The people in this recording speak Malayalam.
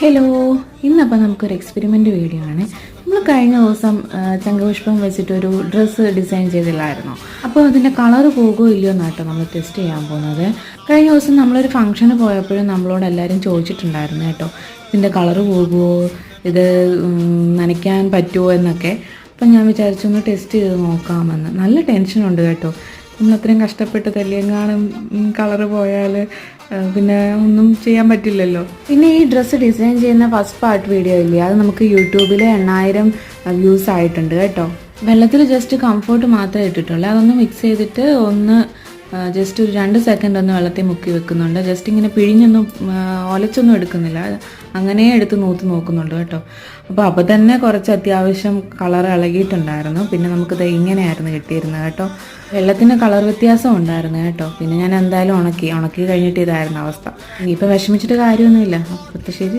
ഹലോ, ഇന്നപ്പോൾ നമുക്കൊരു എക്സ്പെരിമെൻ്റ് വീഡിയോ ആണ്. നമ്മൾ കഴിഞ്ഞ ദിവസം ശംഖുപുഷ്പം വെച്ചിട്ടൊരു ഡ്രസ്സ് ഡിസൈൻ ചെയ്തില്ലായിരുന്നോ? അപ്പോൾ അതിൻ്റെ കളർ പോകുമോ ഇല്ലയോ എന്നാട്ടോ നമ്മൾ ടെസ്റ്റ് ചെയ്യാൻ പോകുന്നത്. കഴിഞ്ഞ ദിവസം നമ്മളൊരു ഫംഗ്ഷന് പോയപ്പോഴും നമ്മളോട് എല്ലാവരും ചോദിച്ചിട്ടുണ്ടായിരുന്നു കേട്ടോ, ഇതിൻ്റെ കളർ പോകുമോ, ഇത് നനയ്ക്കാൻ പറ്റുമോ എന്നൊക്കെ. അപ്പം ഞാൻ വിചാരിച്ചൊന്ന് ടെസ്റ്റ് ചെയ്ത് നോക്കാമെന്ന്. നല്ല ടെൻഷനുണ്ട് കേട്ടോ, നമ്മളത്രയും കഷ്ടപ്പെട്ട് തല്ലിയെങ്ങാനും കളറ് പോയാൽ പിന്നെ ഒന്നും ചെയ്യാൻ പറ്റില്ലല്ലോ. പിന്നെ ഈ ഡ്രസ്സ് ഡിസൈൻ ചെയ്യുന്ന ഫസ്റ്റ് പാർട്ട് വീഡിയോ ഇല്ലേ, അത് നമുക്ക് യൂട്യൂബിൽ 8,000 വ്യൂസ് ആയിട്ടുണ്ട് കേട്ടോ. വെള്ളത്തിൽ ജസ്റ്റ് കംഫോർട്ട് മാത്രമേ ഇട്ടിട്ടുള്ളൂ. അതൊന്ന് മിക്സ് ചെയ്തിട്ട് ഒന്ന് ജസ്റ്റ് ഒരു 2 സെക്കൻഡ് ഒന്ന് വെള്ളത്തിൽ മുക്കി വെക്കുന്നുണ്ട്. ജസ്റ്റ് ഇങ്ങനെ പിഴിഞ്ഞൊന്നും ഒലച്ചൊന്നും എടുക്കുന്നില്ല, അങ്ങനെ എടുത്ത് നോക്കുന്നുണ്ട് കേട്ടോ. അപ്പോൾ തന്നെ കുറച്ച് അത്യാവശ്യം കളർ ഇളകിയിട്ടുണ്ടായിരുന്നു. പിന്നെ നമുക്കിത് ഇങ്ങനെയായിരുന്നു കിട്ടിയിരുന്നത് കേട്ടോ. വെള്ളത്തിന് കളർ വ്യത്യാസം ഉണ്ടായിരുന്നു കേട്ടോ. പിന്നെ ഞാൻ എന്തായാലും ഉണക്കി കഴിഞ്ഞിട്ട് ഇതായിരുന്നു അവസ്ഥ. ഇനിയിപ്പോൾ വിഷമിച്ചിട്ട് കാര്യമൊന്നുമില്ല. അപ്പോൾ ശരി.